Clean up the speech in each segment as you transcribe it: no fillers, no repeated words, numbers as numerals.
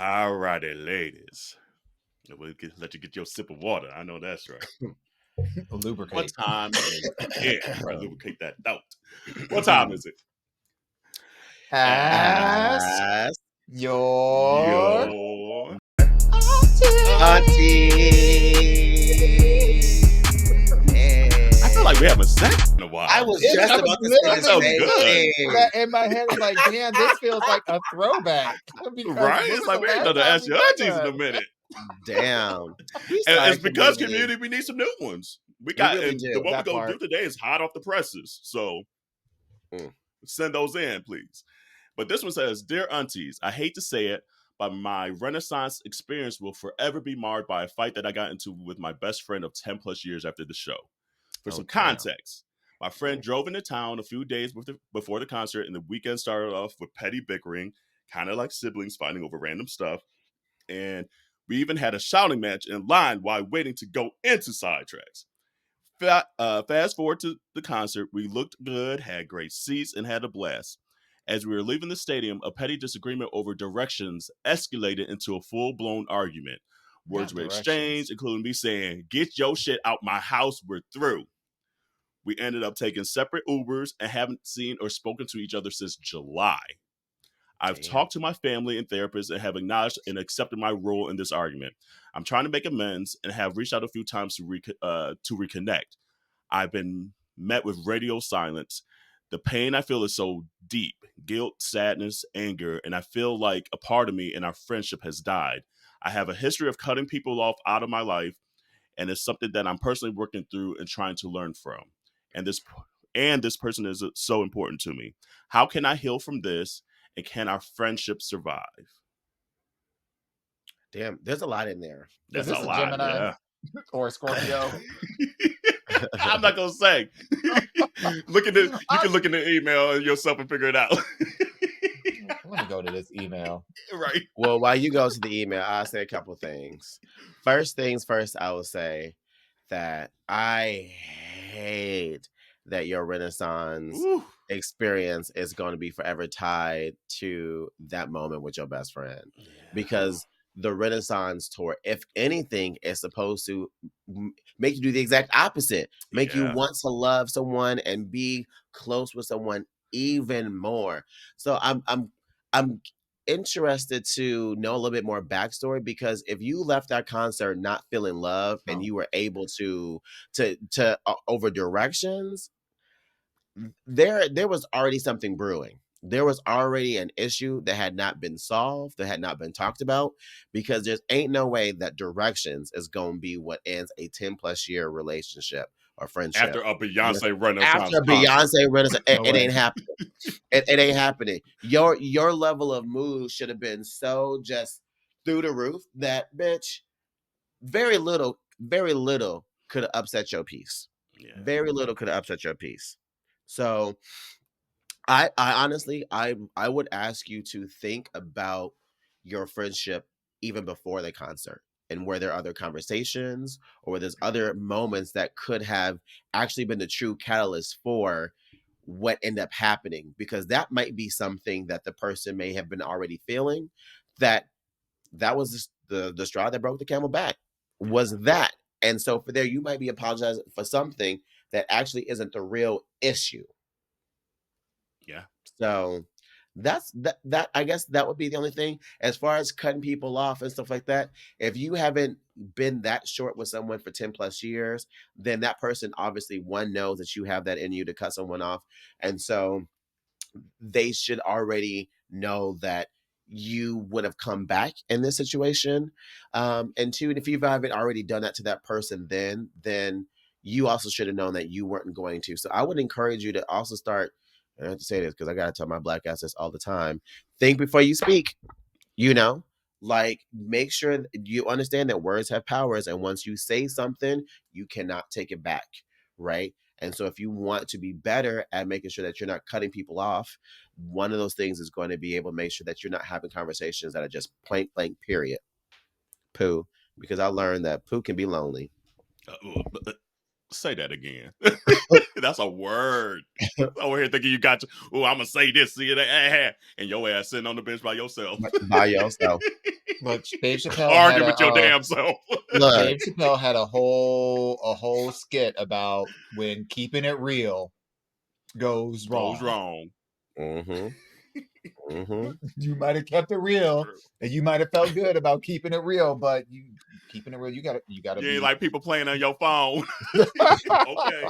All righty, ladies. We'll let you get your sip of water. I know that's right. Lubricate. What time is it? Right, lubricate that thought. What time is it? Ask your Auntie. I feel like we haven't sex in a while. I was just about to say the so same good. thing. That in my head, I'm like, damn, this feels like a throwback. Right? It's like we ain't done the Ask Your Aunties in a minute. Damn. And it's because community, we need some new ones. We got really and do. the one That we're gonna part. do today is hot off the presses. So send those in, please. But this one says, Dear Aunties, I hate to say it, but my Renaissance experience will forever be marred by a fight that I got into with my best friend of 10 plus years after the show. For some context, my friend drove into town a few days before the concert, and the weekend started off with petty bickering, kind of like siblings fighting over random stuff. And we even had a shouting match in line while waiting to go into sidetracks. Fast forward to the concert, we looked good, had great seats, and had a blast. As we were leaving the stadium, a petty disagreement over directions escalated into a full-blown argument. Words were exchanged, including me saying, "Get your shit out my house, we're through." We ended up taking separate Ubers and haven't seen or spoken to each other since July. I've talked to my family and therapists and have acknowledged and accepted my role in this argument. I'm trying to make amends and have reached out a few times to reconnect. I've been met with radio silence. The pain I feel is so deep. Guilt, sadness, anger, and I feel like a part of me and our friendship has died. I have a history of cutting people off out of my life, and it's something that I'm personally working through and trying to learn from. And this person is so important to me. How can I heal from this? And can our friendship survive? Damn, there's a lot in there. That's Is this a lot, Gemini yeah. or Scorpio? I'm not gonna say. You can look in the email yourself and figure it out. Let me go to this email. Right. Well, while you go to the email, I'll say a couple things. First things first, I will say that I hate that your Renaissance experience is going to be forever tied to that moment with your best friend. Yeah. Because the Renaissance tour, if anything, is supposed to make you do the exact opposite. Make you want to love someone and be close with someone even more. So I'm interested to know a little bit more backstory, because if you left that concert not feeling love and you were able to over directions, there was already something brewing. There was already an issue that had not been solved, that had not been talked about, because there's ain't no way that directions is going to be what ends a 10 plus year relationship or friendship. After a Beyonce Renaissance. After a Beyonce Renaissance, it ain't happening. It ain't happening. Your level of mood should have been so just through the roof that, bitch, very little could have upset your peace. Yeah. Very little could have upset your peace. So I honestly, I would ask you to think about your friendship even before the concert, and were there other conversations or were there's other moments that could have actually been the true catalyst for what ended up happening, because that might be something that the person may have been already feeling, that was the straw that broke the camel back, was that. And so for there, you might be apologizing for something that actually isn't the real issue. Yeah. So that's that I guess that would be the only thing as far as cutting people off and stuff like that. If you haven't been that short with someone for 10 plus years, then that person obviously, one, knows that you have that in you to cut someone off. And so they should already know that you would have come back in this situation. And two, if you haven't already done that to that person, then you also should have known that you weren't going to. So I would encourage you to also start, I have to say this because I got to tell my black ass this all the time. Think before you speak, like make sure you understand that words have powers. And once you say something, you cannot take it back. Right. And so if you want to be better at making sure that you're not cutting people off, one of those things is going to be able to make sure that you're not having conversations that are just plain blank, period. Poo. Because I learned that poo can be lonely. Say that again. That's a word. Over here thinking you got to, I'm going to say this, see that, and your ass sitting on the bench by yourself. By yourself. Look, Dave Chappelle had Argue with your a damn self. Look, Dave Chappelle had a whole skit about when keeping it real goes Goes wrong. wrong. mm-hmm. Mm-hmm. You might have kept it real, True. and you might have felt good about keeping it real, but keeping it real, you gotta You be ain't like people playing on your phone. Okay.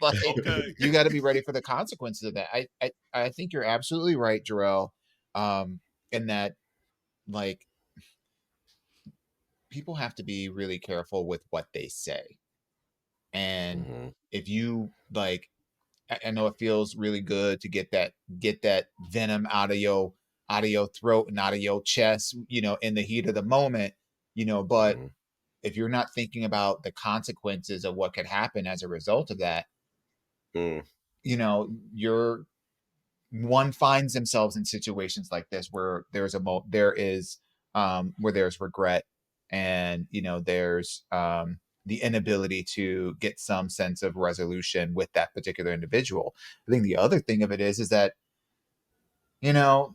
like Okay. you got to be ready for the consequences of that. I think you're absolutely right, Jarrell. In that, like, people have to be really careful with what they say, and Mm-hmm. if you like, I know it feels really good to get that venom out of your throat and out of your chest, in the heat of the moment, but Mm-hmm. if you're not thinking about the consequences of what could happen as a result of that, Mm. you're one finds themselves in situations like this where there is where there's regret, and there's the inability to get some sense of resolution with that particular individual. I think the other thing of it is that you know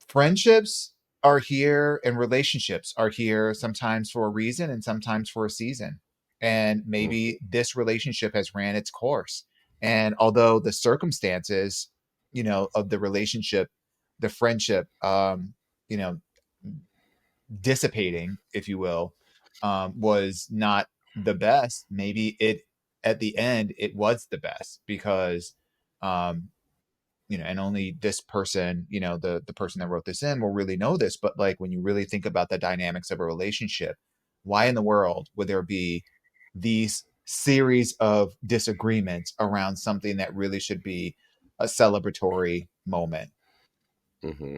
friendships are here and relationships are here sometimes for a reason and sometimes for a season. And Mm. maybe this relationship has ran its course. And although the circumstances, of the relationship, the friendship, you know, dissipating, if you will, was not the best, maybe at the end, it was the best because, um, and only this person, the person that wrote this in will really know this. But like when you really think about the dynamics of a relationship, why in the world would there be these series of disagreements around something that really should be a celebratory moment? Mm-hmm.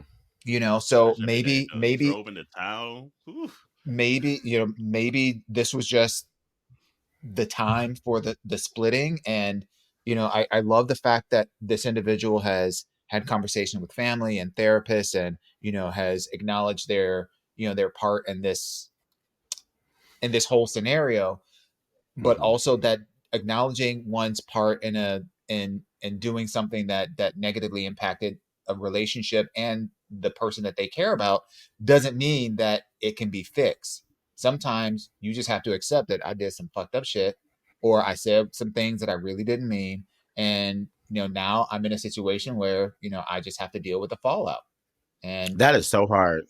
So Especially if they maybe drove into town. Oof. maybe this was just the time for the splitting. And I love the fact that this individual has had conversation with family and therapists, and has acknowledged their part in this whole scenario, but Mm-hmm. also that acknowledging one's part in doing something that negatively impacted a relationship and the person that they care about doesn't mean that it can be fixed. Sometimes you just have to accept that I did some fucked up shit, or I said some things that I really didn't mean, and now I'm in a situation where I just have to deal with the fallout. And That is so hard.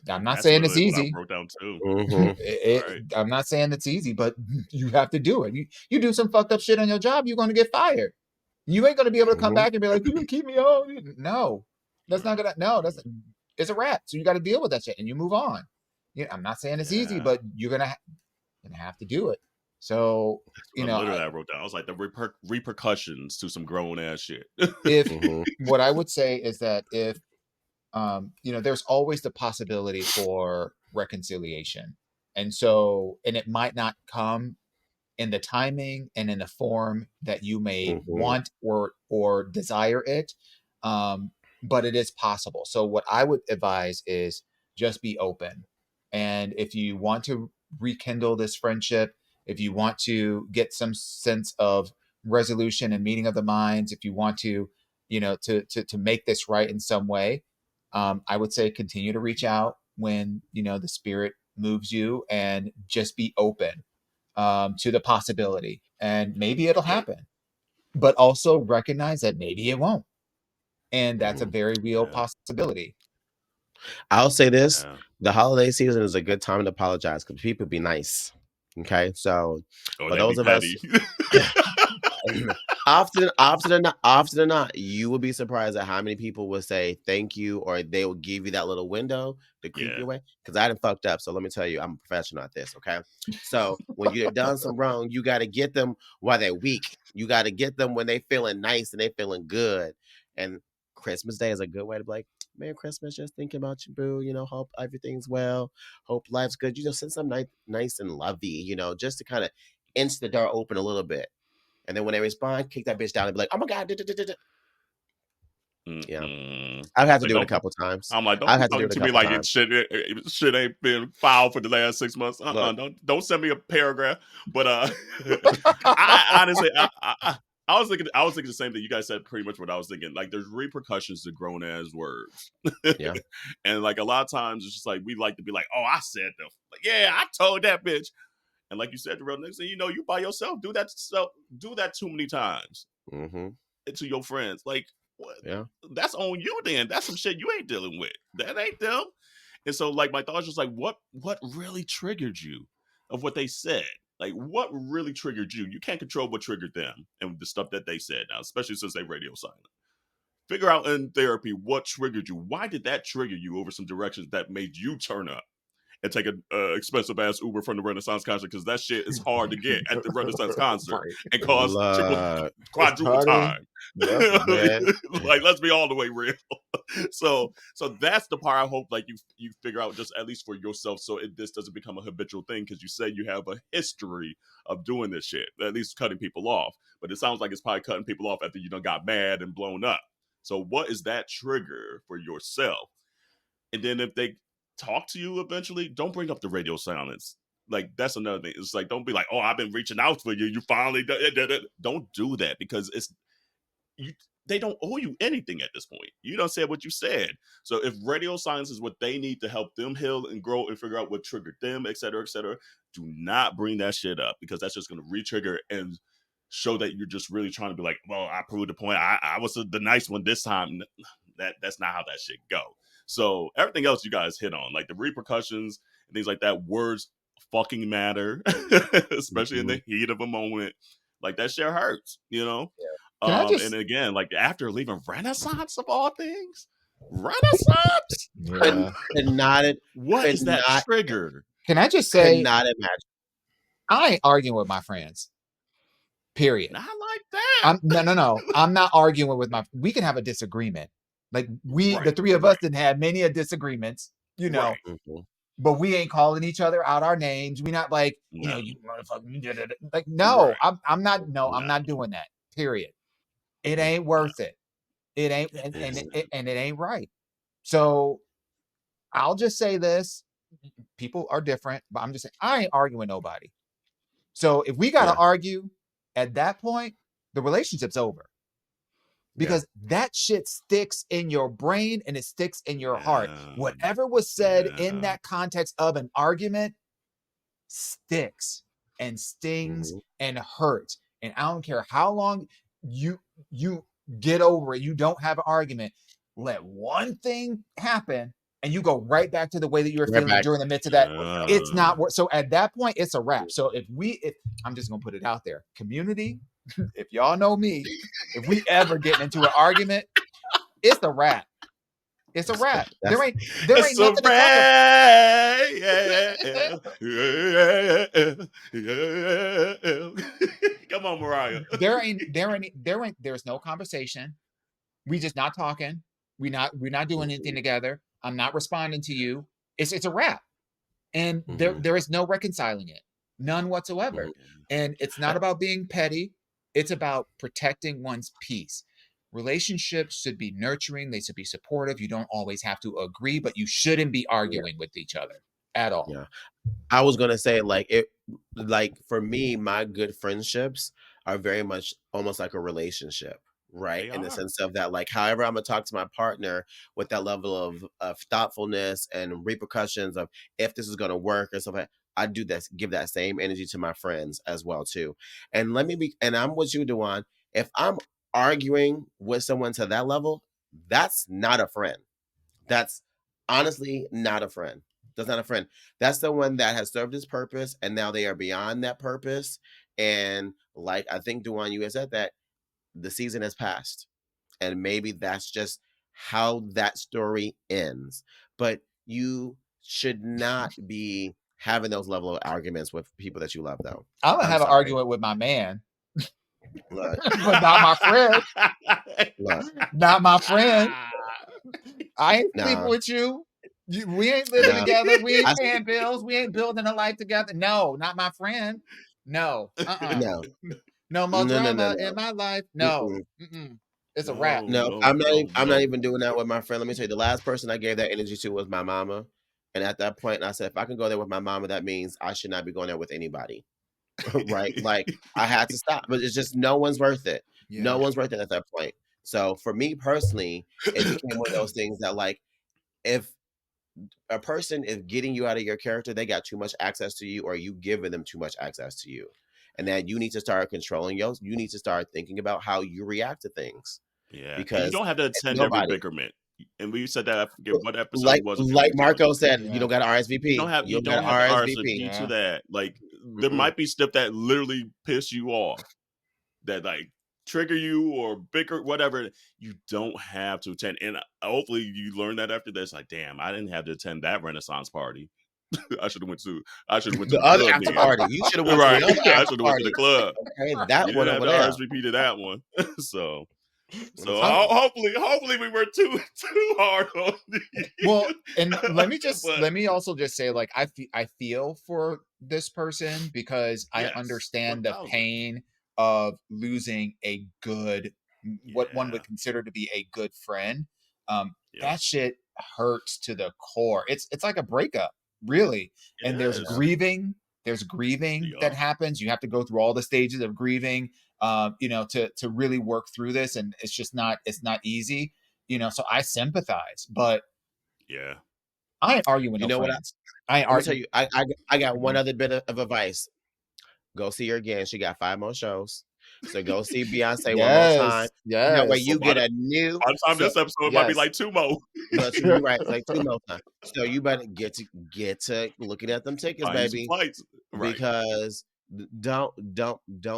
I'm not That's saying it's literally what I easy. wrote down too. Mm-hmm. Right. I'm not saying it's easy, but you have to do it. You do some fucked up shit on your job, you're going to get fired. You ain't going to be able to come Mm-hmm. back and be like, you can keep me on. No, that's not Right. gonna. No, that's it's a wrap. So you got to deal with that shit and you move on. I'm not saying it's easy, Yeah. but you're gonna have to do it. So That's what literally I wrote down. I was like the repercussions to some grown ass shit. if Mm-hmm. what I would say is that if there's always the possibility for reconciliation, and it might not come in the timing and in the form that you may Mm-hmm. want or desire it, um, but it is possible. So what I would advise is just be open, and if you want to rekindle this friendship, if you want to get some sense of resolution and meeting of the minds, if you want to to make this right in some way, I would say continue to reach out when the spirit moves you, and just be open to the possibility, and maybe it'll Yeah. happen, but also recognize that maybe it won't, and that's a Mm-hmm. very real Yeah. possibility. I'll say this: Yeah. the holiday season is a good time to apologize because people be nice. Okay, so Oh, for they be those of us, petty. often or not, you will be surprised at how many people will say thank you, or they will give you that little window to creep Yeah. you away. Because I done fucked up, so let me tell you, I'm a professional at this. Okay, so when you've done some wrong, you got to get them while they're weak. You got to get them when they feeling nice and they feeling good. And Christmas Day is a good way to be like, Merry Christmas, just thinking about you, boo. Hope everything's well. Hope life's good. Send some nice and lovey. Just to kind of inch the door open a little bit. And then when they respond, kick that bitch down and be like, "Oh my god!" Yeah, Mm-mm. I've had to Like do it a don't. couple times. I'm like, don't I've be had to do talking it a to me couple like it times. shit ain't been filed for the last 6 months. Look, Don't send me a paragraph. But I honestly, I was thinking the same thing. You guys said pretty much what I was thinking. Like, there's repercussions to grown ass words. Yeah. And like a lot of times, it's just like we like to be like, "Oh, I said them." Like, yeah, I told that bitch. And like you said, the real next thing you know, you by yourself do that too many times Mm-hmm. to your friends. Like, what? Yeah. That's on you. Then that's some shit you ain't dealing with. That ain't them. And so, like, my thoughts was like, what really triggered you of what they said? Like, what really triggered you? You can't control what triggered them and the stuff that they said now, especially since they radio silent. Figure out in therapy what triggered you. Why did that trigger you over some directions that made you turn up and take an expensive ass Uber from the Renaissance concert? Because that shit is hard to get at the Renaissance concert Right. and cause Look. quadruple time. Yep. Man. Like, let's be all the way real. So that's the part I hope like you figure out just at least for yourself, so this doesn't become a habitual thing, because you say you have a history of doing this shit, at least cutting people off. But it sounds like it's probably cutting people off after you done got mad and blown up. So what is that trigger for yourself? And then if they talk to you eventually, don't bring up the radio silence. Like, that's another thing. It's like, don't be like, "Oh, I've been reaching out for you. You finally did it." Don't do that, because they don't owe you anything at this point. You don't say what you said. So if radio silence is what they need to help them heal and grow and figure out what triggered them, et cetera, do not bring that shit up, because that's just going to re-trigger and show that you're just really trying to be like, "Well, I proved the point. I was the nice one this time." That's not how that shit go. So everything else you guys hit on, like the repercussions and things like that, words fucking matter, especially in the heat of a moment. Like, that shit hurts, you know? Can I just? And again, like, after leaving Renaissance of all things, Renaissance? Yeah. Could not, What is that not- trigger? Can I just could say not imagine. I ain't arguing with my friends. Period. Not like that. No. I'm not arguing with my. We can have a disagreement. Like the Right, three of us right. didn't have many a disagreements, Right. Mhm. but we ain't calling each other out our names. We not like, No. you motherfucker, you did it. Like, no, Right. I'm not. No, I'm No. not doing that. Period. It ain't worth it. It ain't, and It's- it ain't right. So I'll just say this: people are different, but I'm just saying I ain't arguing with nobody. So if we got to Yeah. argue, at that point, the relationship's over. Because that shit sticks in your brain and it sticks in your heart. Yeah. Whatever was said in Yeah. that context of an argument sticks and stings Mhm. and hurts. And I don't care how long you get over it, you don't have an argument. Let one thing happen and you go right back to the way that you were Right feeling back. during the midst of that. It's not Yeah. worth. So at that point, it's a wrap. So if I'm just gonna put it out there, community, if y'all know me, if we ever get into an argument, it's a wrap. It's a wrap. There ain't It's a nothing to talk about. Come on, Mariah. There's no conversation. We just not talking. We're not doing anything together. I'm not responding to you. It's a wrap. And there is no reconciling it. None whatsoever. And it's not about being petty. It's about protecting one's peace. Relationships should be nurturing. They should be supportive. You don't always have to agree, but you shouldn't be arguing with each other at all. Yeah. I was gonna say, like for me, my good friendships are very much almost like a relationship, right? They In the are. sense of that, like, however I'm gonna talk to my partner with that level of thoughtfulness and repercussions of if this is gonna work or something. I do this, give that same energy to my friends as well too. And and I'm with you, Dewan. If I'm arguing with someone to that level, that's not a friend. That's honestly not a friend. That's not a friend. That's the one that has served its purpose and now they are beyond that purpose. And like I think, Duan, you had said that the season has passed. And maybe that's just how that story ends. But you should not be having those level of arguments with people that you love, though. I'm gonna have an sorry. argument with my man, Look, but not my friend. look, Not my friend. I ain't sleeping nah, with you. We ain't living nah. together. We ain't I- paying bills. We ain't building a life together. No, not my friend. No. No, No more no, no, no, drama no. in my life. No. Mm-mm. It's a wrap. No, No, I'm not. no, I'm not no. even doing that with my friend. Let me tell you, the last person I gave that energy to was my mama, and at that point, I said, if I can go there with my mama, that means I should not be going there with anybody, right? Like I had to stop, but it's just no one's worth it. No one's worth it at that point. So for me personally, it became one of those things that like if a person is getting you out of your character, they got too much access to you, or you giving them too much access to you, and that you need to start controlling yours. You need to start thinking about how you react to things Yeah, and you because don't have to attend every nobody, bickerment. And we said that I forget what episode like it was a few weeks ago. Marco said, you Yeah. don't got to You don't RSVP. have You you don't got don't to have to RSVP. RSVP to Yeah. that. Like there might be stuff that literally piss you off, that like trigger you or bicker, whatever. You don't have to attend. And hopefully you learn that after this. Like, damn, I didn't have to attend that Renaissance party. I should have went to The the other club after then. party. You should have went to Right. the other I after should have went to the party. club. Okay, that You one didn't have over to there. RSVP to that one. So I'm hopefully we were too hard on you. Well, and let But me also just say, like, I feel for this person because I yes, understand the 1000. pain of losing a good, what one Yeah. would consider to be a good friend. Yep. That shit hurts to the core. It's like a breakup, really. It And there's is. grieving. There's grieving that Yup. happens. You have to go through all the stages of grieving, to really work through this, and it's not easy. So I sympathize, but Yeah. I ain't arguing with You no know what? friends. I ain't I'm gonna tell arguing. you. I got one Mhm. other bit of advice. Go see her again. She got 5 more shows. So go see Beyonce one more time. That way Yes. Well, you get a new. by the time So this episode, it might be yes, like 2 more. but you're right, like 2 more times. So you better get to looking at them tickets, Find you some baby, flights. Right. because don't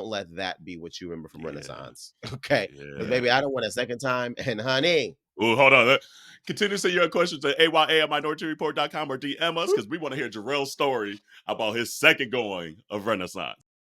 let that be what you remember from Yeah. Renaissance. Okay, because Yeah. baby, I don't want a second time. And honey, Oh, hold on. Continue to send your questions to aya@minoritetyreport.com or DM us because we want to hear Jarrell's story about his second going of Renaissance.